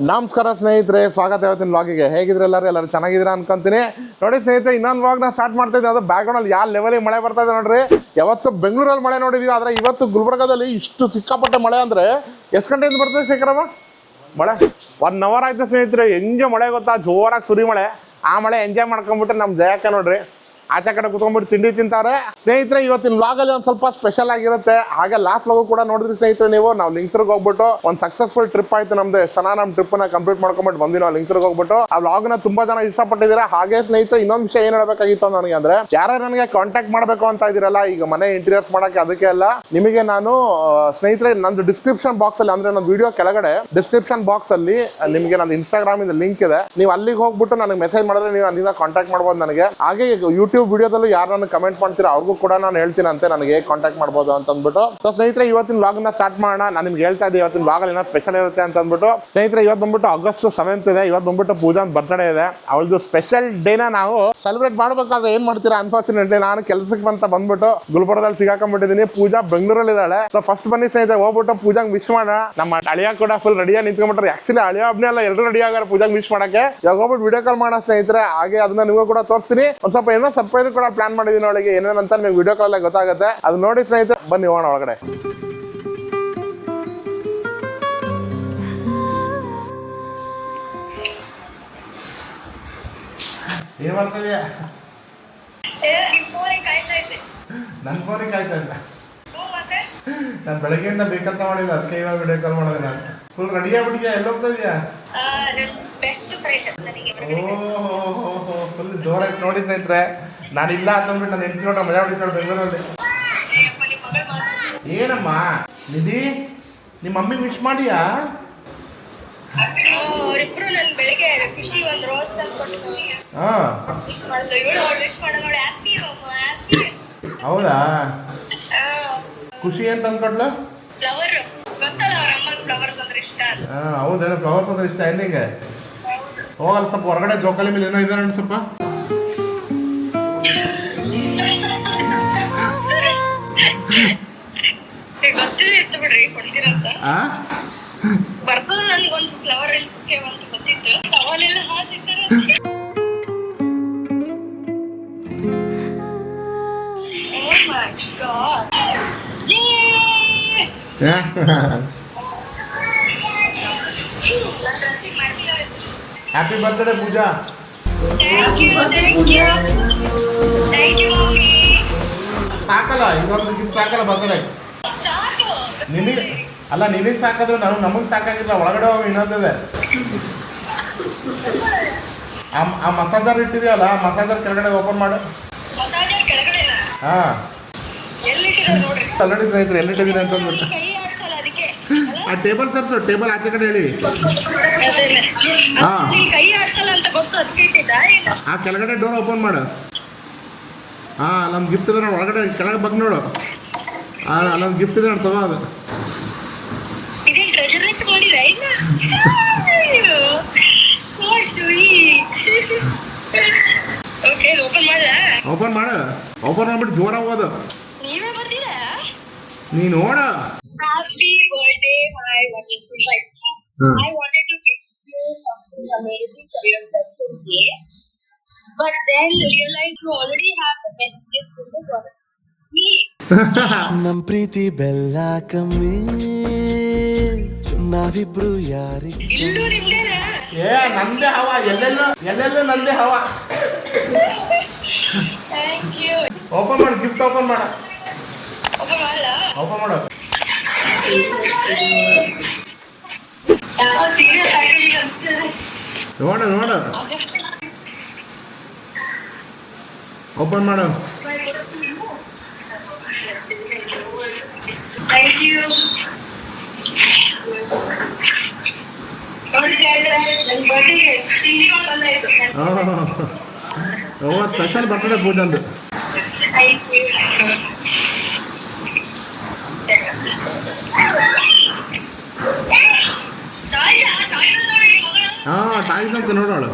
ನಮಸ್ಕಾರ ಸ್ನೇಹಿತರೆ, ಸ್ವಾಗತ ಇವತ್ತಿನ ವ್ಲಾಗಿಗೆ. ಹೇಗಿದ್ರೆ ಎಲ್ಲರೂ ಚೆನ್ನಾಗಿದ್ದೀರಾ ಅನ್ಕೊಂತೀನಿ. ನೋಡಿ ಸ್ನೇಹಿತರೆ, ಇನ್ನೊಂದು ವ್ಲಾಗ್ನ ಸ್ಟಾರ್ಟ್ ಮಾಡ್ತಾ ಇದ್ದೀವಿ. ಅದು ಬ್ಯಾಕ್ಗ್ರೌಂಡಲ್ಲಿ ಯಾವ ಲೆವೆಲಿಗೆ ಮಳೆ ಬರ್ತಾ ಇದೆ ನೋಡ್ರಿ. ಯಾವತ್ತು ಬೆಂಗಳೂರಲ್ಲಿ ಮಳೆ ನೋಡಿದ್ವಿ, ಆದರೆ ಇವತ್ತು ಗುಲ್ಬರ್ಗಾದಲ್ಲಿ ಇಷ್ಟು ಸಿಕ್ಕಾಪಟ್ಟೆ ಮಳೆ ಅಂದರೆ ಎಷ್ಟು ಗಂಟೆಯಿಂದ ಬರ್ತದೆ ಶೇಖರಮ್ಮ ಮಳೆ? 1 ಅವರ್ ಆಯ್ತು ಸ್ನೇಹಿತರೆ. ಹೆಂಗೆ ಮಳೆ ಗೊತ್ತಾ, ಜೋರಾಗಿ ಸುರಿ ಮಳೆ. ಆ ಮಳೆ ಎಂಜಾಯ್ ಮಾಡ್ಕೊಂಬಿಟ್ಟು ನಮ್ಮ ಜಯಕ್ಕ ನೋಡ್ರಿ ಆಚೆ ಕಡೆ ಕುತ್ಕೊಂಡ್ಬಿಟ್ಟು ತಿಂಡಿ ತಿಂತಾರೆ. ಸ್ನೇಹಿತರೆ, ಇವತ್ತಿನ ವ್ಲಾಗಲ್ಲಿ ಒಂದು ಸ್ವಲ್ಪ ಸ್ಪೆಷಲ್ ಆಗಿರುತ್ತೆ. ಹಾಗೆ ಲಾಸ್ಟ್ ವ್ಲಾಗು ಕೂಡ ನೋಡಿದ್ರಿ ಸ್ನೇಹಿತರೆ ನೀವು. ನಾವು ಲಿಂಗ್ಸರ್ಗೆ ಹೋಗ್ಬಿಟ್ಟು ಒಂದು ಸಕ್ಸಸ್ಫುಲ್ ಟ್ರಿಪ್ ಆಯ್ತು ನಮ್ದು. ಎಷ್ಟು ಚೆನ್ನಾಗಿ ನಮ್ಮ ಟ್ರಿಪ್ನ ಕಂಪ್ಲೀಟ್ ಮಾಡ್ಕೊಂಬಿಟ್ಟು ಬಂದ್ವಿ ನಾವು ಲಿಂಗ್ಸರ್ಗೆ ಹೋಗ್ಬಿಟ್ಟು. ಆ ವ್ಲಾಗ್ನ ತುಂಬಾ ಜನ ಇಷ್ಟಪಟ್ಟಿದ್ದೀರಾ. ಹಾಗೆ ಸ್ನೇಹಿತರೆ, ಇನ್ನೊಂದು ವಿಷಯ ಏನು ಹೇಳಬೇಕಾಗಿತ್ತು ನನಗೆ ಅಂದ್ರೆ, ಯಾರು ನನಗೆ ಕಾಂಟ್ಯಾಕ್ಟ್ ಮಾಡಬೇಕು ಅಂತ ಇದ್ದೀರಲ್ಲ, ಈಗ ಮನೆ ಇಂಟೀರಿಯರ್ಸ್ ಮಾಡೋಕ್ಕೆ, ಅದಕ್ಕೆ ಎಲ್ಲ ನಿಮಗೆ ನಾನು ಸ್ನೇಹಿತರೆ ನಂದು ಡಿಸ್ಕ್ರಿಪ್ಷನ್ ಬಾಕ್ಸ್ ಅಲ್ಲಿ, ಅಂದ್ರೆ ನನ್ನ ವಿಡಿಯೋ ಕೆಳಗಡೆ ಡಿಸ್ಕ್ರಿಪ್ಷನ್ ಬಾಕ್ಸ್ ಅಲ್ಲಿ ನಿಮಗೆ ನನ್ನ ಇನ್ಸ್ಟಾಗ್ರಾಮ್ ಇಂದ ಲಿಂಕ್ ಇದೆ. ನೀವು ಅಲ್ಲಿಗೆ ಹೋಗ್ಬಿಟ್ಟು ನನಗೆ ಮೆಸೇಜ್ ಮಾಡಿದ್ರೆ ನೀವು ಅಲ್ಲಿಂದ ಕಾಂಟ್ಯಾಕ್ಟ್ ಮಾಡ್ಬೋದು ನನಗೆ. ಹಾಗೆ ಯೂಟ್ಯೂಬ್ ವಿಡಿಯೋದಲ್ಲೂ ಯಾರು ನನಗೆ ಕಮೆಂಟ್ ಮಾಡ್ತೀರಾ ಅವ್ರಿಗೂ ಕೂಡ ನಾನು ಹೇಳ್ತೀನಿ ಅಂತೆ ನನಗೆ ಹೇಗೆ ಕಾಂಟ್ಯಾಕ್ಟ್ ಮಾಡ್ಬೋದು ಅಂತ ಅಂದ್ಬಿಟ್ಟು. ಸೊ ಸ್ನೇಹಿತರೆ, ಇವತ್ತಿನ ವ್ಲಾಗ್ನ ಸ್ಟಾರ್ಟ್ ಮಾಡೋಣ. ನಾನು ನಿಮ್ಗೆ ಹೇಳ್ತಾ ಇದ್ದೆ ಇವತ್ತಿನ ವ್ಲಾಗಲ್ಲಿ ಏನೋ ಸ್ಪೆಷಲ್ ಇರುತ್ತೆ ಅಂತ ಅಂದ್ಬಿಟ್ಟು. ಸ್ನೇಹಿತರೆ, ಇವತ್ತು ಬಂದ್ಬಿಟ್ಟು August 7th ಇದೆ. ಇವತ್ತು ಬಂದ್ಬಿಟ್ಟು ಪೂಜಾನ್ ಬರ್ತ್ಡೇ ಇದೆ. ಅವಳದು ಸ್ಪೆಷಲ್ ಡೇನ ನಾವು ಸೆಲೆಬ್ರೇಟ್ ಮಾಡಬೇಕಾದ್ರೆ ಏನ್ ಮಾಡ್ತೀರಾ, ಅನ್ಫಾರ್ಚುನೇಟ್ಲಿ ನಾನು ಕೆಲಸಕ್ಕೆ ಅಂತ ಬಂದ್ಬಿಟ್ಟು ಗುಲ್ಬರ್ಗದಲ್ಲಿ ಸಿಗಾಕೊಂಡ್ಬಿಟ್ಟಿದ್ದೀನಿ. ಪೂಜಾ ಬೆಂಗಳೂರಲ್ಲಿ ಇದ್ದಾಳೆ. ಸೊ ಫಸ್ಟ್ ಬನ್ನಿ ಸ್ನೇಹಿತರೆ, ಹೋಗ್ಬಿಟ್ಟು ಪೂಜಾಂಗ್ ವಿಶ್ ಮಾಡೋಣ. ನಮ್ಮ ಅಳಿಯ ಕೂಡ ಫುಲ್ ರೆಡಿಯಾಗಿ ನಿಂತ್ಕೊಂಡ್ಬಿಟ್ರೆ. ಆಕ್ಚುಲಿ ಅಳಿಯ ಒಬ್ಬನೇ ಅಲ್ಲ, ಎಲ್ಲರೂ ರೆಡಿ ಆಗಾರ ಪೂಜಾಂಗ್ ವಿಶ್ ಮಾಡಕ್ಕೆ. ಇವಾಗ ಹೋಗ್ಬಿಟ್ಟು ವಿಡಿಯೋ ಕಾಲ್ ಮಾಡೋಣ ಸ್ನೇಹಿತರೆ. ಹಾಗೆ ಅದನ್ನ ನಿಮಗೂ ಕೂಡ ತೋರಿಸ್ತೀನಿ. ಒಂದು ಸ್ವಲ್ಪ ಏನೋ ಸರ್ಪ್ರೈಸ್ ಕೂಡ ಪ್ಲಾನ್ ಮಾಡಿದೀನಿ ಅವಳಿಗೆ, ಏನೇನಂತ ನಿಮಗೆ ವಿಡಿಯೋ ಕಾಲ್ ಗೊತ್ತಾಗುತ್ತೆ. ಅದು ನೋಡಿ ಸ್ನೇಹಿತರೆ, ಬನ್ನಿ ಹೋಗೋಣ ಒಳಗಡೆ. ಏನ್ ಮಾಡ್ತಿದ್ಯಾ? ನನ್ನ ಫೋನಿಗೆ ಕಾಯ್ತಾ ಇಲ್ಲ. ನಾನು ಬೆಳಗ್ಗೆಯಿಂದ ಬೇಕಂತ ಮಾಡಿಲ್ಲ, ಅದಕ್ಕೆ ಇವಾಗ ವಿಡಿಯೋ ಕಾಲ್ ಮಾಡಿದೆ. ನಾನು ಫುಲ್ ರೆಡಿ ಆಗ್ಬಿಟ್ಟಿದ್ಯಾ? ಎಲ್ಲಿ ಹೋಗ್ತಾ ಇದೆಯಾ? ಓಹೋ, ಫುಲ್ ಜೋರಾಯ್ತು ನೋಡಿ ಸ್ನೇಹಿತರೆ. ನಾನಿಲ್ಲ ಅಂತಂದ್ಬಿಟ್ಟು ನಾನು ಹೆಂಡತಿ ನೋಡ್ರೆ ಮಜಾ ಹೊಡಿತಾಳೆ ಬೆಂಗಳೂರಲ್ಲಿ. ಏನಮ್ಮ ನಿಧಿ, ನಿಮ್ಮ ಮಮ್ಮಿಗೆ ವಿಶ್ ಮಾಡಿಯಾ? ಹೌದಾ? ಖುಷಿ ಅಂತ ಅಂದ್ಕೊಟ್ಲು. ಹೌದೇನೋ, ಫ್ಲವರ್ಸ್ ಅಂದ್ರೆ ಇಷ್ಟ ನಿಂಗೆ? ಹೋಗಲ್ಲ, ಸ್ವಲ್ಪ ಹೊರಗಡೆ ಜೋಕಾಲಿ ಮೇಲೆ ಏನೋ ಇದೆ ನೋಡಿ ಸ್ವಲ್ಪ. ಹ್ಯಾಪಿ ಬರ್ತ್ಡೇ ಪೂಜಾ. ಸಾಕಲ್ಲ, ಇದೊಂದು ಗಿಫ್ಟ್ ಸಾಕಲ್ಲ ಬರ್ತ್ಡೇ ನಿನಗೆ. ಅಲ್ಲ, ನಿನಗೆ ಸಾಕಾದ್ರೆ ನಮಗೆ ಸಾಕಾಗಿಲ್ಲ. ಒಳಗಡೆ ಹೋಗಿ ಇನ್ನೊಂದಿದೆ. ಆ ಮಸಾಜರ್ ಇಟ್ಟಿದೆಯಲ್ಲ, ಆ ಮಸಾಜರ್ ಕೆಳಗಡೆ ಓಪನ್ ಮಾಡು. ಹಾಂ, ಆಲ್ರೆಡಿ ಸ್ನೇಹಿತರೆ ಎಲ್ಲಿಟ್ಟಿದ್ದೀನಿ ಅಂತ ಅಂದ್ಬಿಟ್ಟು. ಆ ಟೇಬಲ್ ಸರ್ಸು, ಟೇಬಲ್ ಆಚೆ ಕಡೆ ಹೇಳಿ. ಹಾಂ, ಆ ಕೆಳಗಡೆ ಡೋರ್ ಓಪನ್ ಮಾಡು. ಹಾಂ, ಅಲ್ಲೊಂದು ಗಿಫ್ಟ್ ಇದೆ ನೋಡಿ, ಒಳಗಡೆ ಕೆಳಗೆ ಬಗ್ಗೆ ನೋಡು. ಅಲ್ಲೊಂದು ಗಿಫ್ಟ್ ಇದೆ ನೋಡಿ, ತಗೋ ಅದು. ಓಪನ್ ಮಾಡು. ಓಪನ್ ಮಾಡ್ಬಿಟ್ಟು ಜೋರಾಗಿ ಹೋದು. ನೀ ನೋಡ. Happy birthday, my wonderful wife. I wanted to give you something amazing for your birthday, but then realized you already have the best gift in the world. Me. ನಮ್ ಪ್ರೀತಿ ಬೆಲ್ಲ ಕಮ್ಮಿ, ನಾವಿಬ್ರು ಯಾರಿ. ಇಲ್ಲೂ ನಿಮ್ದೇನಾ? ನಂದೇ ಹವ, ಎಲ್ಲೆಲ್ಲೂ ನಂದೇ ಹವ. Thank you. ಓಪನ್ ಮಾಡು, ಗಿಫ್ಟ್ ಓಪನ್ ಮಾಡು. ಓಪನ್ ಮಾಡಲ್ಲ? ಓಪನ್ ಮಾಡು. ನೋಡು. ಓಪನ್ ಮಾಡು. Thank you. ಸ್ಪೆಷಲ್ ಬರ್ತ್ಡೇ ಪೂಜಂದು. ಹಾಂ, ಟಾಯ್ಸ್ ಅಂತ ನೋಡೋಳು.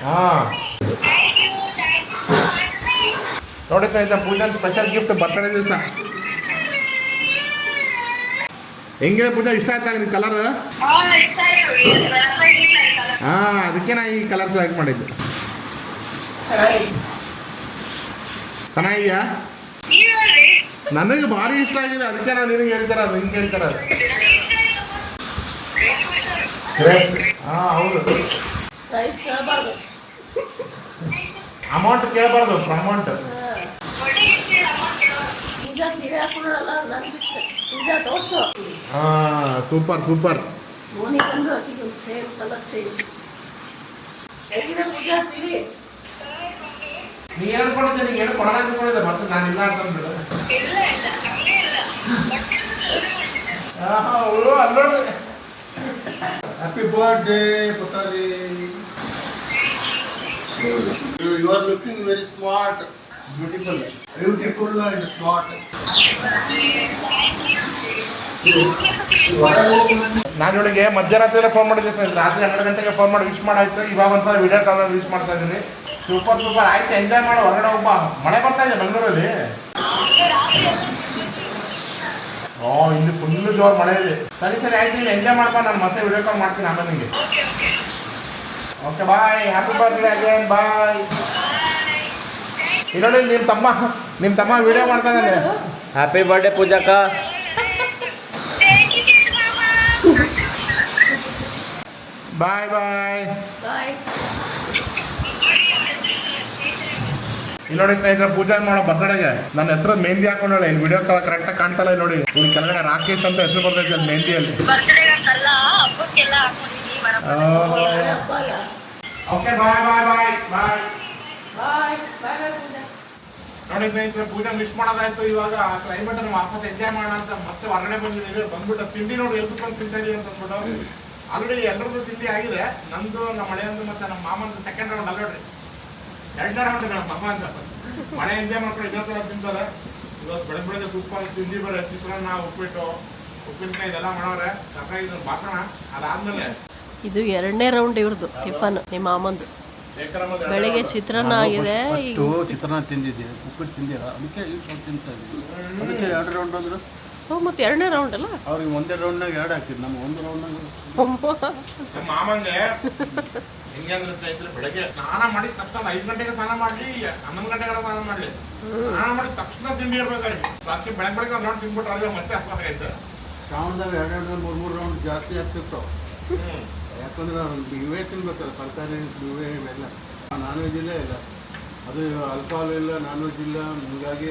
ಹಾಂ ನೋಡಿ ಸ್ನೇಹಿತರೆ ಪೂಜಾ ಸ್ಪೆಷಲ್ ಗಿಫ್ಟ್ ಬರ್ತಡೇ ದಿವಸ. ಹೆಂಗೆ ಪೂಜಾ ಇಷ್ಟ ಆಯ್ತಾ ನಿನ್ನ ಕಲರ್? ಹಾಂ ಅದಕ್ಕೆ ನಾ ಈ ಕಲರ್ ಸೆಲೆಕ್ಟ್ ಮಾಡಿದ್ದು. ಚೆನ್ನಾಗಿದೆಯಾ? ನನಗೆ ಭಾರಿ ಇಷ್ಟ ಆಗಿದೆ, ಅದಕ್ಕೆ ನಾನು ನಿನಗೆ ಹೇಳ್ತಾರೆ ಅದು ಹಿಂಗೆ ಹೇಳ್ತಾರೆ ಅದು. ಹಾಂ ಹೌದು, ಅಮೌಂಟ್ ಕೇಳಬಾರ್ದು, ಅಮೌಂಟ್. ಹಾಂ ಸೂಪರ್ ಸೂಪರ್. ನೀ ಹೇಳ್ಕೊಂಡಿದ್ದೆ, ನೀನು ಏನು ಕೊಡೋಣ ಅನ್ಕೊಂಡಿದ್ದೆ, ಮತ್ತೆ ನಾನು ಇಲ್ಲ ಅಂತಂದ್ಬಿಡು. ಅಲ್ಲೋಡು. Happy birthday, Putari. You are looking very smart, beautiful and smart. ನಾನು ಇವಳಿಗೆ ಮಧ್ಯರಾತ್ರಿ ಫೋನ್ ಮಾಡಿದ್ದೆ ಸ್ನೇಹಿತರೆ, ರಾತ್ರಿ 12 ಗಂಟೆಗೆ ಫೋನ್ ಮಾಡಿ ವಿಶ್ ಮಾಡಾಯ್ತು. ಇವಾಗ ಒಂದ್ಸಲ ವಿಡಿಯೋ ಕಾಲಲ್ಲಿ ವಿಶ್ ಮಾಡ್ತಾ ಇದ್ದೀನಿ. ಸೂಪರ್ ಸೂಪರ್ ಆಯ್ತು, ಎಂಜಾಯ್ ಮಾಡು. ಹೊರಗಡೆ ಒಬ್ಬ ಮಳೆ ಬರ್ತಾ ಇದೆ ಬೆಂಗಳೂರಲ್ಲಿ. ಇಲ್ಲಿ ಫುಲ್ಲು ಜೋರು ಮಳೆ ಇದೆ. ಸರಿ ಸರಿ ಆಯ್ತು, ಇಲ್ಲಿ ಎಂಜಾಯ್ ಮಾಡ್ಬಾ, ನಾನು ಮತ್ತೆ ವಿಡಿಯೋ ಕಾಲ್ ಮಾಡ್ತೀನಿ ಆಮೇಲೆ ನಿಮಗೆ. Okay bye, happy birthday again, bye. ನೋಡಿ ನಿಮ್ಮ ತಮ್ಮ ವಿಡಿಯೋ ಮಾಡ್ತಾ ಇದ್ದಾನೆ. ಹ್ಯಾಪಿ ಬರ್ಡೇ ಪೂಜಾಕ. Bye bye. ಇಲ್ಲಿ ನೋಡಿ ಸ್ನೇಹಿತರೆ, ಪೂಜಾ ಮಾಡೋ ಬರ್ತಡೆಗೆ ನನ್ನ ಹೆಸರು ಮೆಹಂದಿ ಹಾಕೊಂಡಳೆ. ಇಲ್ಲಿ ವಿಡಿಯೋ ಕಾಲ್ ಕರೆಕ್ಟಾಗಿ ಕಾಣ್ತಲ್ಲ. ಇಲ್ಲಿ ನೋಡಿ, ಇಲ್ಲಿ ಕೆಳಗಡೆ ರಾಕೇಶ್ ಅಂತ ಹೆಸರು ಬರ್ತೈತೆ ಅಲ್ಲಿ ಮೆಹಂದಿಯಲ್ಲಿ. ಓಕೆ ಬಾಯ್ ಬಾಯ್ ಬಾಯ್ ಬಾಯ್. ನೋಡಿ ಸ್ನೇಹಿತರೆ, ಪೂಜಾ ಮಿಸ್ ಮಾಡೋದಾಯ್ತು. ಇವಾಗ ಕ್ಲೈಮೇಟ್ ನಾವು ವಾಪಸ್ ಎಂಜಾಯ್ ಮಾಡೋಣ ಅಂತ ಮತ್ತೆ ಹೊರಗಡೆ ಬಂದಿದ್ದೀವಿ. ಬಂದ್ಬಿಟ್ಟು ತಿಂಡಿ ನೋಡಿ ಎಲ್ಕೊಂಡು ತಿಂತಾ ಇದೀವಿ ಅಂತ ಅಂದ್ಬಿಟ್ಟು. ಆಲ್ರೆಡಿ ಎಲ್ಲರದ್ದು ತಿಂಡಿ ಆಗಿದೆ. ನಂದು, ನಮ್ಮ ಮಳೆಯಂದು ಮತ್ತೆ ನಮ್ಮ ಮಾಮಂದು ಸೆಕೆಂಡ್ ರೌಂಡ್ ಅಲ್ರಿ. 2ನೇ ರೌಂಡ್ ನಮ್ಮ ಮಾಮ ಅಂತ ಮಳೆ ಎಂಜಾಯ್ ಮಾಡ್ಕೊಂಡು ಇನ್ನೊಂದ್ಸಲ ತಿಂತಾರೆ. ಇವತ್ತು ಬೆಳಗ್ಗೆ ಸೂಪರ್ ತಿಂಡಿ ಬರೋ ಚಿತ್ರಾನ್ನ, ಉಪ್ಪಿನಕಾಯಿ ಇದೆಲ್ಲ ಮಾಡೋರೆ. ಸಾಕಾಗಿ ಭಾಷಣ ಅದಾದ್ಮೇಲೆ ಇದು 2ನೇ ರೌಂಡ್ ಇವ್ರದ್ದು ಟಿಫನ್. ನಿಮ್ಮ ಮಾಮಂದು ಬೆಳಿಗ್ಗೆ ಚಿತ್ರಾನ್ನ ಆಗಿದೆ. ಚಿತ್ರಾನ್ನ ತಿಂದಿದ್ದೆ, ಉಪ್ಪಿಟ್ಟು ತಿಂದಿಲ್ಲ, ಅದಕ್ಕೆ ತಿಂತಾ ಇದ್ದೀವಿ. ಅದಕ್ಕೆ 2 ರೌಂಡ್ ಅಂದ್ರು. ಮತ್ತೆ 2ನೇ ರೌಂಡ್ ಅಲ್ಲ, ಅವ್ರಿಗೆ 1 ರೌಂಡ್ನಾಗ 2 ಹಾಕಿದ್ರು, ನಮ್ಗೆ 1 ರೌಂಡ್ನಾಗ. ನಮ್ಮ ಮಾಮಂಗೆ ಹೆಂಗೆ ಅಂದ್ರೆ ಸ್ನೇಹಿತರೆ, ಬೆಳಗ್ಗೆ ಸ್ನಾನ ಮಾಡಿದ ತಕ್ಷಣ 5 ಗಂಟೆಗೆ ಸ್ನಾನ ಮಾಡಲಿ, 11 ಗಂಟೆಗೆ ಸ್ನಾನ ಮಾಡಲಿ, ಸ್ನಾನ ಮಾಡಿದ ತಕ್ಷಣ ತಿಂಡಿ ಇರ್ಬೇಕಾದ್ರೆ ರಾತ್ರಿ ಬೆಳಗ್ಗೆ ಒಂದು ರೌಂಡ್ ತಿಂದ್ಬಿಟ್ಟು ಅವ್ರಿಗೆ ಮತ್ತೆ ಹಸ್ವಾಗೈತೆ. ಶ್ರಾವಣದಾಗ 2 3 ರೌಂಡ್ ಜಾಸ್ತಿ ಆಗ್ತಿತ್ತು. ಯಾಕಂದ್ರೆ ಇವೇ ತಿನ್ಬೇಕಲ್ಲ, ತರಕಾರಿ ಇವೇ ಇವೆಲ್ಲ. ನಾನ್ ವೆಜ್ ಇಲ್ಲೇ ಇಲ್ಲ, ಅದು ಆಲ್ಕೋಹಾಲ್ ಇಲ್ಲ, ನಾನ್ ವೆಜ್ ಇಲ್ಲ. ಹೀಗಾಗಿ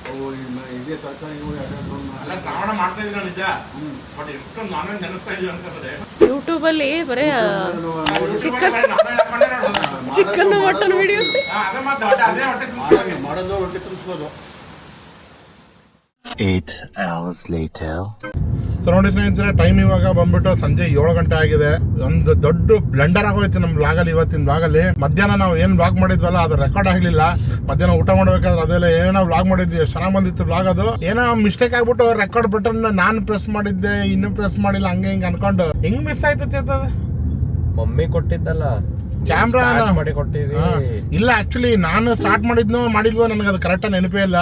ಅವು ಇದೇ ತರಕಾರಿ 2 ರೌಂಡ್ ಎಲ್ಲ ಶ್ರಾವಣ ಮಾಡ್ತಾ ಇದ್ದೀವಿ ನಿಜ. ಬಟ್ ಎಷ್ಟೊಂದು ನಾನ್ ವೆಜ್ ನೆನೆಸ್ತಾ ಇದೀವಿ ಅಂತಂದ್ರೆ ಯೂಟ್ಯೂಬಲ್ಲಿ ಬರೀ ಚಿಕನ್ ಮಟನ್ ವಿಡಿಯೋಸ್ ಅದೇ ಮಾತು, ಅದೇ ಹೊಟ್ಟೆ ಮಾಡೋದು ರೊಟ್ಟಿ ತುಂಬಿಸ್ಬೋದು. 8 hours later. ಸೊ ನೋಡಿ ಸ್ನೇಹಿತರೆ, ಟೈಮ್ ಇವಾಗ ಬಂದ್ಬಿಟ್ಟು ಸಂಜೆ 7 ಗಂಟೆ ಆಗಿದೆ. ಒಂದು ದೊಡ್ಡ ಬ್ಲೆಂಡರ್ ಆಗೋಯ್ತು ನಮ್ಮ ವ್ಲಾಗಲ್ಲಿ. ಇವತ್ತಿನ ವ್ಲಾಗಲ್ಲಿ ಮಧ್ಯಾಹ್ನ ನಾವು ಏನು ವ್ಲಾಗ್ ಮಾಡಿದ್ವಲ್ಲ ಅದು ರೆಕಾರ್ಡ್ ಆಗಲಿಲ್ಲ. ಮಧ್ಯಾಹ್ನ ಊಟ ಮಾಡ್ಬೇಕಾದ್ರೆ ಅದೆಲ್ಲ ಏನೋ ವ್ಲಾಗ್ ಮಾಡಿದ್ವಿ, ಎಷ್ಟು ಚೆನ್ನಾಗಿ ಬಂದಿತ್ತು ವ್ಲಾಗ್. ಅದು ಏನೋ ಮಿಸ್ಟೇಕ್ ಆಗ್ಬಿಟ್ಟು ರೆಕಾರ್ಡ್ ಬಟನ್ ನಾನು ಪ್ರೆಸ್ ಮಾಡಿದ್ದೆ, ಇನ್ನೂ ಪ್ರೆಸ್ ಮಾಡಿಲ್ಲ, ಹಂಗೆ ಹಿಂಗೆ ಅನ್ಕೊಂಡು ಹೆಂಗ್ ಮಿಸ್ ಆಯ್ತು ಅದು. ಮಮ್ಮಿ ಕೊಟ್ಟಿದ್ದಲ್ಲ ಕ್ಯಾಮ್ರಾ ಮಾಡಿ ಕೊಟ್ಟಿದ್ವಿ. ಇಲ್ಲ ಆಕ್ಚುಲಿ ನಾನು ಸ್ಟಾರ್ಟ್ ಮಾಡಿದ್ವೋ ನನಗೆ ಅದು ಕರೆಕ್ಟಾಗಿ ನೆನಪೇ ಇಲ್ಲ.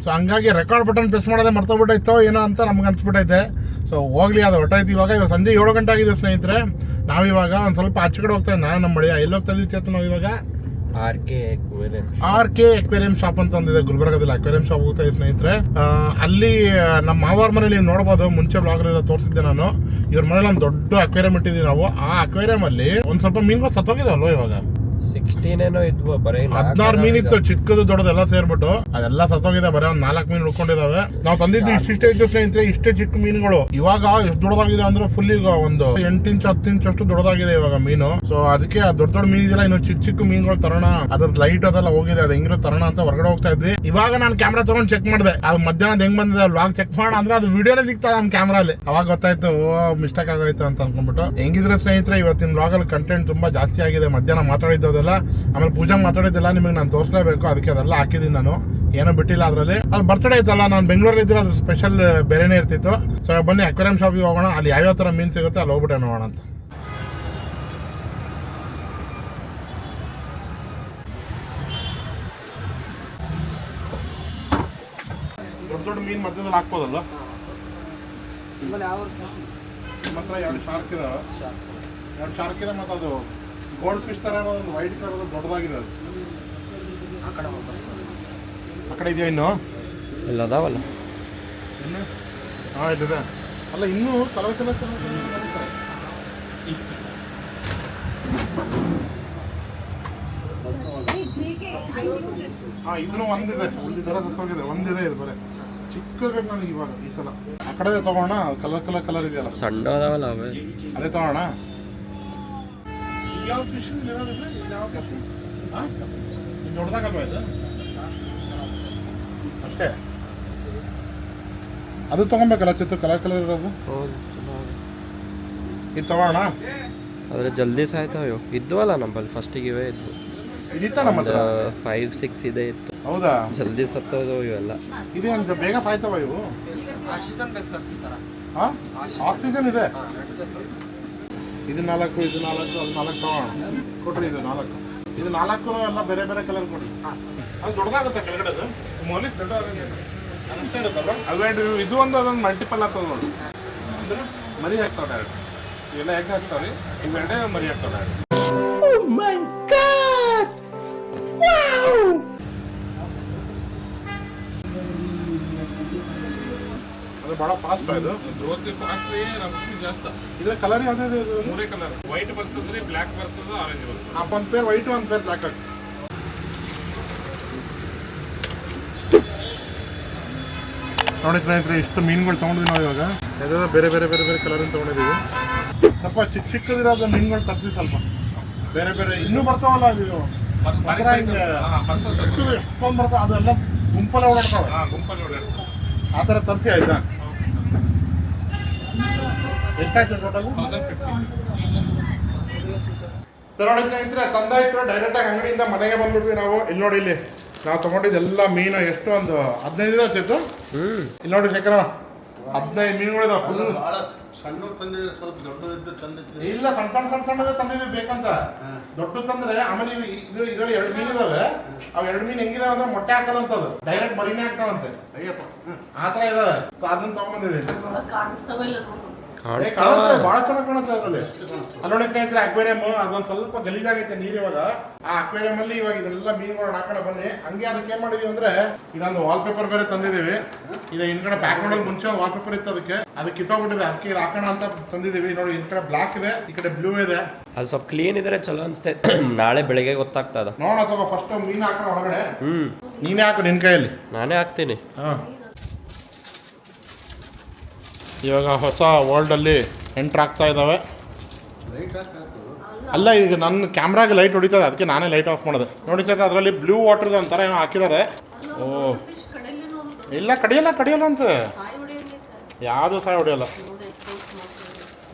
ಸೊ ಹಂಗಾಗಿ ರೆಕಾರ್ಡ್ ಬಟನ್ ಪ್ರೆಸ್ ಮಾಡೋದೇ ಮರ್ತೋಗ್ಬಿಟ್ಟೈತೋ ಏನೋ ಅಂತ ನಮ್ಗೆ ಅನ್ಸ್ಬಿಟ್ಟೈತೆ. ಸೊ ಹೋಗ್ಲಿ, ಅದು ಹೊಟ್ಟೈತಿ. ಇವಾಗ ಸಂಜೆ 7 ಗಂಟೆ ಆಗಿದೆ ಸ್ನೇಹಿತರೆ. ನಾವಿವಾಗ ಒಂದು ಸ್ವಲ್ಪ ಆಚೆ ಕಡೆ ಹೋಗ್ತಾ ಇದ್ದೀವಿ. ನಾನು ನಮ್ಮ ಮಳೆಯ ಎಲ್ಲಿ ಹೋಗ್ತಾ ಇದ್ದೀವಿ ಚೇತನ್? ನಾವು ಇವಾಗ RK ಅಕ್ವೇರಿಯಂ ಶಾಪ್ ಅಂತ ಒಂದಿದೆ ಗುಲ್ಬರ್ಗದಲ್ಲಿ. ಅಕ್ವೇರಿಯಂ ಶಾಪ್ ಹೋಗ್ತಾ ಇದ್ದೀವಿ ಸ್ನೇಹಿತರೆ. ಅಲ್ಲಿ ನಮ್ಮ ಮಾವರ ಮನೇಲಿ ನೀವು ನೋಡ್ಬೋದು, ಮುಂಚೆ ಬ್ಲಾಗ್ರೆಲ್ಲ ತೋರಿಸಿದ್ದೆ ನಾನು. ಇವ್ರ ಮನೇಲಿ ಒಂದು ದೊಡ್ಡ ಅಕ್ವೇರಿಯಂ ಇಟ್ಟಿದ್ದೀವಿ ನಾವು. ಆ ಅಕ್ವೇರಿಯಂ ಅಲ್ಲಿ ಒಂದ್ ಸ್ವಲ್ಪ ಮೀನುಗಳು ಸತ್ತೋಗಿದಾವಲ್ವ ಇವಾಗ. 16 ಇದ್ವು, ಬರೀ 16 ಮೀನಿತ್ತು, ಚಿಕ್ಕದು ದೊಡ್ಡದು ಎಲ್ಲ ಸೇರ್ಬಿಟ್ಟು ಅದೆಲ್ಲ ಸತ್ತೋಗಿದೆ. ಬರೀ ಒಂದು 4 ಮೀನು ಉಳ್ಕೊಂಡಿದಾವೆ. ನಾವು ತಂದಿದ್ದು ಇಷ್ಟೇ ಇದ್ದು ಸ್ನೇಹಿತರೆ, ಇಷ್ಟೇ ಚಿಕ್ಕ ಮೀನುಗಳು. ಇವಾಗ ಎಷ್ಟು ದೊಡ್ಡದಾಗಿದೆ ಅಂದ್ರೆ ಫುಲ್ ಈಗ ಒಂದು 8 ಇಂಚ್ 10 ಇಂಚ್ ಅಷ್ಟು ದೊಡ್ಡದಾಗಿದೆ ಇವಾಗ ಮೀನು. ಸೊ ಅದಕ್ಕೆ ದೊಡ್ಡ ಮೀನು ಇದೆಲ್ಲ, ಇನ್ನು ಚಿಕ್ಕ ಮೀನುಗಳು ತರೋಣ, ಅದ್ರದ್ದು ಲೈಟ್ ಅದೆಲ್ಲ ಹೋಗಿದೆ, ಅದು ಹೆಂಗಿರೋ ತರೋಣ ಅಂತ ಹೊರಗಡೆ ಹೋಗ್ತಾ ಇದ್ವಿ. ಇವಾಗ ನಾನು ಕ್ಯಾಮ್ರಾ ತಗೊಂಡು ಚೆಕ್ ಮಾಡಿದೆ, ಅದು ಮಧ್ಯಾಹ್ನ ಹೆಂಗ್ ಬಂದಿದೆ ವ್ಲಾಗ್ ಚೆಕ್ ಮಾಡೋಣ ಅಂದ್ರೆ ಅದು ವಿಡಿಯೋನೇ ಸಿಗ್ತಾ ನಮ್ಮ ಕ್ಯಾಮ್ರಾಲಿ. ಅವಾಗ ಗೊತ್ತಾಯ್ತು, ಮಿಸ್ಟೇಕ್ ಆಗೋಯ್ತು ಅಂತ ಅನ್ಕೊಂಡ್ಬಿಟ್ಟು. ಹೆಂಗಿದ್ರೆ ಸ್ನೇಹಿತರೆ, ಇವತ್ತಿನ ವ್ಲಾಗಲ್ಲಿ ಕಂಟೆಂಟ್ ತುಂಬಾ ಜಾಸ್ತಿ ಆಗಿದೆ. ಮಧ್ಯಾಹ್ನ ಮಾತಾಡಿದ್ದೆಲ್ಲ, ಆಮೇಲೆ ಪೂಜಾ ಮಾತಾಡಿದ್ದೆಲ್ಲ ನಿಮಗೆ ನಾನು ತೋರಿಸಲೇಬೇಕು, ಅದಕ್ಕೆ ಅದೆಲ್ಲ ಹಾಕಿದ್ದೀನಿ ನಾನು, ಏನೋ ಬಿಟ್ಟಿಲ್ಲ ಅದರಲ್ಲಿ. ಅದು ಬರ್ತಡೇ ಇತ್ತಲ್ಲ, ನಾನು ಬೆಂಗಳೂರಲ್ಲಿ ಇದ್ರೆ ಅದು ಸ್ಪೆಷಲ್ ಬೇರೆನೇ ಇರ್ತಿತ್ತು. ಸೊ ಬನ್ನಿ ಅಕ್ವೇರಿಯಂ ಶಾಪಿಗೆ ಹೋಗೋಣ, ಅಲ್ಲಿ ಯಾವ್ಯಾವ ಥರ ಮೀನು ಸಿಗುತ್ತೆ ಅಲ್ಲಿ ಹೋಗ್ಬಿಟ್ಟೆ ನೋಡೋಣ ಅಂತ. ದೊಡ್ಡ ಮೀನು ಮಧ್ಯದಲ್ಲಿ ಹಾಕ್ಬೋದಲ್ಲ. ಮಾತ್ರ 2 ಶಾರ್ಕ್ ಇದಾವೆ. 2 ಶಾರ್ಕ್ ಇದೆ ಮತ್ತು ಅದು ಗೋಲ್ಡ್ ಫಿಶ್ ಥರ ಒಂದು ವೈಟ್ ಕಲರ್ ದೊಡ್ಡದಾಗಿದೆ ಅದು. ಆ ಕಡೆ ಇದೆಯಾ ಇನ್ನು? ಇಲ್ಲ ಅದಾವಲ್ಲ. ಇನ್ನು ಹಾಂ ಇಲ್ಲಿದೆ. ಅಲ್ಲ ಇನ್ನೂ ಕಲರ್ ಬರುತ್ತೆ. ಹಾಂ ಇದನ್ನು ಒಂದಿದೆ, ಉಳಿದಿದ್ದೆಲ್ಲ ಹೋಗಿದೆ. ಒಂದಿದೆ ಇದು ಬರೀ ಚಿಕ್ಕದು ಬೇಕು ನನಗೆ ಇವಾಗ ಈ ಸಲ. ಆ ಕಡೆ ತೊಗೋಣ, ಕಲರ್ ಇದೆಯಲ್ಲ ಸಣ್ಣ ಅದಾವಲ್ಲ ಅವೇ. ಅದೇ ತೊಗೋಣ. ಯಾವ ಫಿಶ್ ದೊಡ್ಡದಾಗಲ್ವಾ ಇದು? ಅಷ್ಟೇ ಅದು ತೊಗೊಬೇಕಲ್ಲ ಚಿತ್ರ ಕಲರ್ ಇರೋದು. ಹೌದು ಇದು ತೊಗೋಣ. ಆದರೆ ಜಲ್ದಿ ಸಾಯ್ತಾವ. ಇದ್ವಲ್ಲ ನಮ್ಮಲ್ಲಿ ಫಸ್ಟಿಗೆ ಇವೇ ಇದ್ವು. ಇದಿತ್ತ ನಮ್ಮ ಹತ್ರ 5-6 ಇದೆ ಇತ್ತು. ಹೌದಾ? ಜಲ್ದಿ ಸತ್ತೋದು ಇವೆಲ್ಲ. ಇದೆ ಅಂತ ಬೇಗ ಸಾಯ್ತಾವ ಇವು. ಹಾಂ ಆಕ್ಸಿಜನ್ ಇದೆ. ಇದು 4, ಇದು 4, ಅದು 4 ತಗೋಣ. ಕೊಡ್ರಿ ಇದು 4. ಇದು 4 ಎಲ್ಲ ಬೇರೆ ಬೇರೆ ಕಲರ್ ಕೊಡ್ರಿ. ಅದು ದೊಡ್ಡದಾಗುತ್ತೆ ಕೆಳಗಡೆ. ಅದು ಮೌಲಿಕ್ ದೊಡ್ಡದಾಗುತ್ತೆ ಅಷ್ಟೇ ಇರುತ್ತಲ್ಲ. ಅವೆರಡು ಇದು ಒಂದು ಅದೊಂದು ಮಲ್ಟಿಪಲ್ ಆಗ್ತದೆ ನೋಡಿ. ಮರಿ ಹಾಕ್ತಾವೆ ಡೈರೆಕ್ಟ್. ಇವೆಲ್ಲ ಹೆಗ್ ಹಾಕ್ತಾವ್ರಿ. ಇವೆರಡೇ ಮರಿ ಹಾಕ್ತಾವೆ ಡೈರೆಕ್ಟ್. ಅದು ಭಾಳ ಫಾಸ್ಟ್ ಇದು. ಗ್ರೋತ್ ಫಾಸ್ಟ್ ರೀ, ರಫ್ಟಿ ಜಾಸ್ತಿ. ಇದ್ರ ಕಲರ್ ಯಾವುದೇ ಇದು? 3 ಕಲರ್. ವೈಟ್ ಬರ್ತದ್ರಿ, ಬ್ಲ್ಯಾಕ್ ಬರ್ತದೆ, ಆರೆಂಜ್ ಬರ್ತದೆ. ಒಂದು ಪೇರ್ ವೈಟು ಒಂದು ಪೇರ್ ಬ್ಲ್ಯಾಕ್ ಹಾಕಿ. ನೋಡಿ ಸ್ನೇಹಿತರೆ, ಇಷ್ಟು ಮೀನುಗಳು ತೊಗೊಂಡಿದ್ವಿ ನಾವು ಇವಾಗ. ಯಾವ್ದಾದ್ರು ಬೇರೆ ಬೇರೆ ಬೇರೆ ಬೇರೆ ಕಲರ್ ತೊಗೊಂಡಿದ್ದೀವಿ. ಸ್ವಲ್ಪ ಚಿಕ್ಕದಿರೋದು ಮೀನುಗಳು ತರ್ತೀವಿ. ಸ್ವಲ್ಪ ಬೇರೆ ಬೇರೆ ಇನ್ನೂ ಬರ್ತಾವಲ್ಲ ಅದು ಎಷ್ಟೊಂದು ಬರ್ತಾವೆ. ಅದೆಲ್ಲ ಗುಂಪಲ್ಲಿ ಓಡಾಡ್ತಾವೆ. ಗುಂಪಲ್ಲಿ ಓಡಾಡ್ತಾರೆ. ಆ ಥರ ತರಿಸಿ ಆಯ್ತಾ? ಎಷ್ಟಾಯ್ತು ಟೋಟಲ್? 1050. ನೋಡಿ ಸ್ನೇಹಿತರೆ, ತಂದಾಯ್ತು. ಡೈರೆಕ್ಟಾಗಿ ಅಂಗಡಿಯಿಂದ ಮನೆಗೆ ಬಂದ್ಬಿಟ್ವಿ ನಾವು. ಇಲ್ಲಿ ನೋಡಿ, ಇಲ್ಲಿ ನಾವು ತೊಗೊಂಡಿದ್ದೆಲ್ಲ ಮೀನು ಎಷ್ಟು ಒಂದು 15 ಇದೆ ಚಿತ್ತು. ಇಲ್ಲಿ ನೋಡಿ ಶೇಖರ, 15 ಮೀನುಗಳಿದಾವೆ ಫುಲ್. ಭಾಳ ಸಣ್ಣ ತಂದಿದ್ರೆ ಸ್ವಲ್ಪ ದೊಡ್ಡದಿದ್ದು ತಂದಿತ್ತು. ಇಲ್ಲ ಸಣ್ಣದೇ ತಂದಿದ್ದೀವಿ ಬೇಕಂತ. ದೊಡ್ಡ ತಂದ್ರೆ ಆಮೇಲೆ ಇದರಲ್ಲಿ 2 ಮೀನು ಇದಾವೆ. ಅವು 2 ಮೀನು ಹೆಂಗಿದಾವೆ ಅಂದ್ರೆ ಮೊಟ್ಟೆ ಹಾಕಲ್ಲ ಅಂತದು, ಡೈರೆಕ್ಟ್ ಮರಿನೇ ಹಾಕ್ತಾವಂತೆ. ಅಯ್ಯಪ್ಪ ಆ ಥರ ಇದಾವೆ. ಅದನ್ನ ತಗೊಂಬಂದಿದ್ದೀವಿ. ಕಾಣಿಸ್ತಾವ. ಭಾಳ ಚೆನ್ನಾಗಿ ಕಾಣುತ್ತೆ ಅದರಲ್ಲಿ. ಅಲ್ಲಿ ನೋಡಿ ಸ್ನೇಹಿತರೆ, ಅಕ್ವೇರಿಯಂ ಅದೊಂದು ಸ್ವಲ್ಪ ಗಲೀಜಾಗೈತೆ ನೀರು ಇವಾಗ. ಆ ಅಕ್ವೇರಿಯಂ ಅಲ್ಲಿ ಇವಾಗ ಇದೆಲ್ಲ ಮೀನುಗಳನ್ನ ಹಾಕೋಣ ಬನ್ನಿ. ಹಂಗೆ ಅದಕ್ಕೆ ಏನ್ ಮಾಡಿದೀವಿ ಅಂದ್ರೆ, ಇದೊಂದು ವಾಲ್ ಪೇಪರ್ ಬೇರೆ ತಂದಿದ್ದೀವಿ. ಇದು ಹಿಂದ್ಗಡೆ ಬ್ಯಾಕ್ ಗ್ರೌಂಡ್ ಅಲ್ಲಿ ಮುಂಚೆ ವಾಲ್ ಪೇಪರ್ ಇತ್ತು, ಅದಕ್ಕೆ ಕಿತ್ತೋಗ್ಬಿಟ್ಟಿದೆ. ಅದಕ್ಕೆ ಇದು ಹಾಕೋಣ ಅಂತ ತಂದಿದ್ದೀವಿ. ನೋಡಿ, ಈ ಕಡೆ ಬ್ಲಾಕ್ ಇದೆ, ಈ ಕಡೆ ಬ್ಲೂ ಇದೆ. ಅದು ಸ್ವಲ್ಪ ಕ್ಲೀನ್ ಇದ್ರೆ ಚಲೋ ಅನ್ಸ್ತೈತೆ. ನಾಳೆ ಬೆಳಿಗ್ಗೆ ಗೊತ್ತಾಗ್ತದ. ನೋಡ ಅಥವಾ ಫಸ್ಟ್ ಮೀನು ಹಾಕೋಣ ಒಳಗಡೆ. ನೀನೇ ಹಾಕು ನಿನ್ ಕೈಯಲ್ಲಿ. ನಾನೇ ಹಾಕ್ತೀನಿ. ಹಾಂ, ಇವಾಗ ಹೊಸ ವರ್ಲ್ಡಲ್ಲಿ ಎಂಟ್ರ್ ಆಗ್ತಾ ಇದ್ದಾವೆ. ಲೈಟ್ ಹಾಕಿ ಅಲ್ಲ, ಈಗ ನನ್ನ ಕ್ಯಾಮ್ರಾಗೆ ಲೈಟ್ ಹೊಡಿತದೆ, ಅದಕ್ಕೆ ನಾನೇ ಲೈಟ್ ಆಫ್ ಮಾಡೋದು. ನೋಡಿ ಸರ್, ಅದರಲ್ಲಿ ಬ್ಲೂ ವಾಟರ್ದು ಒಂಥರ ಏನೋ ಹಾಕಿದ್ದಾರೆ. ಓ ಇಲ್ಲ, ಕಡಿಯಲ್ಲ ಅಂತ ಯಾವುದು ಸಾಯ ಹೊಡಿಯಲ್ಲ.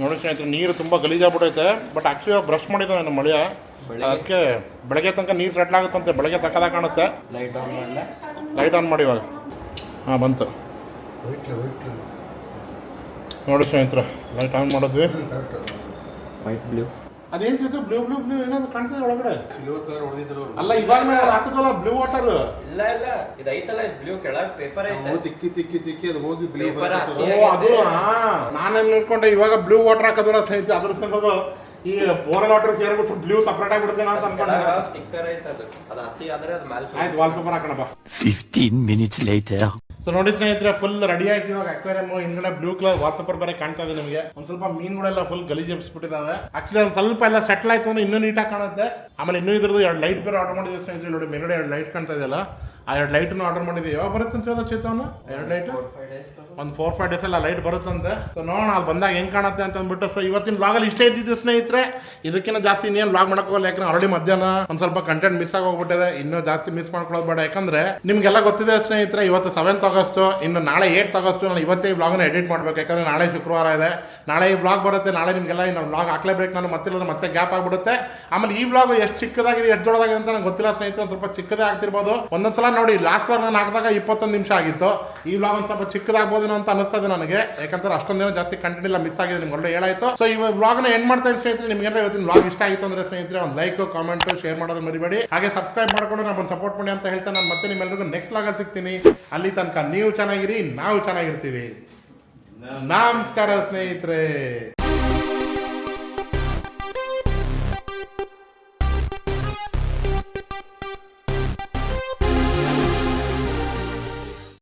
ನೋಡಿ ಸ್ನೇಹಿತರೆ, ನೀರು ತುಂಬ ಗಲೀಜಾಗ್ಬಿಟ್ಟೈತೆ. ಬಟ್ ಆ್ಯಕ್ಚುಲಿ ಬ್ರಷ್ ಮಾಡಿದ್ದೆ ನಾನು ಮಳೆಯ, ಅದಕ್ಕೆ ಬೆಳಗ್ಗೆ ತನಕ ನೀರು ಸೆಟ್ಲ್ ಆಗುತ್ತಂತೆ. ಬೆಳಗ್ಗೆ ಸಕ್ಕದಾಗ ಕಾಣುತ್ತೆ. ಲೈಟ್ ಆನ್ ಮಾಡಲ? ಲೈಟ್ ಆನ್ ಮಾಡಿ ಇವಾಗ. ಹಾಂ, ಬಂತು. ನೋಡಿ ಸ್ನೇಹಿತರೆ, ಲೈಟ್ ಆನ್ ಮಾಡಿದ್ವಿ. ವೈಟ್ ಬ್ಲೂ ಅದೇನು ಜೊತೆ ಬ್ಲೂ ಏನಾದ್ರು ಕಾಣ್ತದೆ ಒಳಗಡೆ. ಸಿಲ್ವರ್ ಕಲರ್ ಹೊಡೆದಿದ್ರು. ಅಲ್ಲ, ಇವಾಗ ನಾವು ಹಾಕಿದ್ವಲ್ಲ ಬ್ಲೂ ವಾಟರ್. ಇಲ್ಲ ಇದು ಐತಲ್ಲ, ಬ್ಲೂ ಕೆಳಗೆ ಪೇಪರ್ ಐತೆ. ತಿಕ್ಕಿ ಅದು ಹೋಗಿ Paper ಹಾಸಿ. ಓ ಅದು, ನಾನೇನು ಅನ್ಕೊಂಡೆ ಇವಾಗ ಬ್ಲೂ ವಾಟರ್ ಹಾಕೋದ್ರ ಸ್ನೇಹಿತರೆ, ಅದ್ರ ತಂಗೋದು ಈ ಬೋರಲ್ ವಾಟರ್ ಸೇರ್ಬಿಟ್ಟು ಬ್ಲೂ ಸಪ್ರೇಟ್ ಆಗಿಬಿಡ್ತೇನೆ ಅಂತ ಅನ್ಕೊಂಡೆ. ಸ್ಟಿಕ್ಕರ್ ಐತೆ, ಅದು ಹಸಿ ಆದ್ರೆ ಅದು ಮ್ಯಾಲ್. ಆಯ್ತು, ವಾಲ್ ಪೇಪರ್ ಹಾಕೋಣಪ್ಪ. 15 minutes later. ಸೊ ನೋಡಿ ಸ್ನೇಹಿತರೆ, ಫುಲ್ ರೆಡಿ ಆಯ್ತು ಇವಾಗ ಅಕ್ವೇರಿಯಂ. ಹಿಂದ್ಗಡೆ ಬ್ಲೂ ಕಲರ್ ವಾಲ್ ಪೇಪರ್ ಬೇರೆ ಕಾಣ್ತಾ ಇದೆ ನಿಮಗೆ. ಒಂದ್ ಸ್ವಲ್ಪ ಮೀನುಗಳೆಲ್ಲ ಫುಲ್ ಗಲೀಜ್ ಎಬ್ಬಿಸ್ಬಿಟ್ಟಿದ್ದಾವೆ. ಆಕ್ಚುಲಿ ಒಂದು ಸ್ವಲ್ಪ ಎಲ್ಲ ಸೆಟ್ಲ್ ಆಯ್ತು ಅಂದ್ರೆ ಇನ್ನೂ ನೀಟಾಗಿ ಕಾಣುತ್ತೆ. ಆಮೇಲೆ ಇನ್ನೂ ಇದ್ರದ್ದು 2 ಲೈಟ್ ಬೇರೆ ಆರ್ಡರ್ ಮಾಡಿದ್ವಿ ಸ್ನೇಹಿತರೆ. ನೋಡಿ, ಮೇಲ್ಗಡೆ 2 ಲೈಟ್ ಕಾಣ್ತಾ ಇದೆಯಲ್ಲ, ಆ 2 ಲೈಟ್ನು ಆರ್ಡರ್ ಮಾಡಿದ್ವಿ. ಯಾವಾಗ ಬರುತ್ತೆ ಅಂತ ಹೇಳಿದ್ರೆ ಚೇತವನ್ನ 2 ಲೈಟ್ ಒಂದು 4-5 ಡೇಸ್ ಎಲ್ಲ ಲೈಟ್ ಬರುತ್ತಂತೆ. ಸೊ ನೋಡೋಣ ಅಲ್ಲಿ ಬಂದಾಗ ಹೆಂಗೆ ಕಾಣುತ್ತೆ ಅಂತ ಅಂದ್ಬಿಟ್ಟು. ಸೊ ಇವತ್ತಿನ ಬ್ಲಾಗಲ್ಲಿ ಇಷ್ಟೇ ಇದ್ದಿದ್ದು ಸ್ನೇಹಿತರೆ. ಇದಕ್ಕಿಂತ ಜಾಸ್ತಿ ಇನ್ನೇನು ಬ್ಲಾಗ್ ಮಾಡೋಕ್ಕೋಲ್ಲ, ಯಾಕಂದ್ರೆ ಆಲ್ರೆಡಿ ಮಧ್ಯಾಹ್ನ ಒಂದು ಸ್ವಲ್ಪ ಕಂಟೆಂಟ್ ಮಿಸ್ ಆಗಿ ಹೋಗ್ಬಿಟ್ಟಿದೆ. ಇನ್ನೂ ಜಾಸ್ತಿ ಮಿಸ್ ಮಾಡ್ಕೊಳ್ಳೋದು ಬೇಡ, ಯಾಕಂದ್ರೆ ನಿಮ್ಗೆಲ್ಲ ಗೊತ್ತಿದೆ ಸ್ನೇಹಿತರೆ, ಇವತ್ತು 7th ಆಗಸ್ಟ್, ಇನ್ನು ನಾಳೆ 8th ಆಗಸ್ಟ್. ನಾನು ಇವತ್ತೇ ಈ ಬ್ಲಾಗ್ನ ಎಡಿಟ್ ಮಾಡಬೇಕು, ಯಾಕಂದ್ರೆ ನಾಳೆ ಶುಕ್ರವಾರ ಇದೆ. ನಾಳೆ ಈ ಬ್ಲಾಗ್ ಬರುತ್ತೆ. ನಾಳೆ ನಿಮಗೆಲ್ಲ ಇನ್ನು ಬ್ಲಾಗ್ ಹಾಕ್ಲೇಬೇಕು ನಾನು. ಮತ್ತೆ ಗ್ಯಾಪ್ ಆಗಿಬಿಡುತ್ತೆ. ಆಮೇಲೆ ಈ ಬ್ಲಾಗ್ ಎಷ್ಟು ಚಿಕ್ಕದಾಗಿದೆ, ಎಷ್ಟು ದೊಡ್ಡದಾಗಿದೆ ಅಂತ ನಂಗೆ ಗೊತ್ತಿಲ್ಲ ಸ್ನೇಹಿತರೆ. ಒಂದು ಸ್ವಲ್ಪ ಚಿಕ್ಕದೇ ಆಗ್ತಿರ್ಬೋದು. ಒಂದೊಂದ್ಸಲ ನೋಡಿ ಲಾಸ್ಟ್ ವ್ಲಾಗ್ ನಾನು ಹಾಕಿದಾಗ 21 ನಿಮಿಷ ಆಗಿತ್ತು. ಈ ವ್ಲಾಗ್ ಒಂದು ಸ್ವಲ್ಪ ಚಿಕ್ಕದಾಗ್ಬೋದೇನೋ ಅಂತ ಅನಿಸ್ತದೆ ನನಗೆ, ಯಾಕಂದ್ರೆ ಅಷ್ಟೊಂದೇನೋ ಜಾಸ್ತಿ ಕಂಟೆಂಟ್ ಇಲ್ಲ, ಮಿಸ್ ಆಗಿದೆ, ನಿಮ್ಗೆ ಒಳ್ಳೆ ಹೇಳಾಯ್ತು. ಸೊ ಈ ವ್ಲಾಗ್ನ ಎಂಡ್ ಮಾಡ್ತಾ ಇದ್ದೀನಿ ಸ್ನೇಹಿತರೆ. ನಿಮ್ಗೆ ಇವತ್ತಿನ ವ್ಲಾಗ್ ಇಷ್ಟ ಆಗಿತ್ತು ಅಂದ್ರೆ ಸ್ನೇಹಿತರೆ ಒಂದು ಲೈಕ್, ಕಾಮೆಂಟ್, ಶೇರ್ ಮಾಡೋದು ಮರಿಬೇಡಿ. ಹಾಗೆ ಸಬ್ಸ್ಕ್ರೈಬ್ ಮಾಡ್ಕೊಂಡು ನಮ್ಮನ್ನು ಸಪೋರ್ಟ್ ಮಾಡಿ ಅಂತ ಹೇಳ್ತಾ ನಾನು ಮತ್ತೆ ನಿಮ್ಮೆಲ್ಲರಿಗೂ ನೆಕ್ಸ್ಟ್ ವ್ಲಾಗಲ್ಲಿ ಸಿಗ್ತೀನಿ. ಅಲ್ಲಿ ತನಕ ನೀವು ಚೆನ್ನಾಗಿರಿ, ನಾವು ಚೆನ್ನಾಗಿರ್ತೀವಿ. ನಮಸ್ಕಾರ ಸ್ನೇಹಿತರೆ.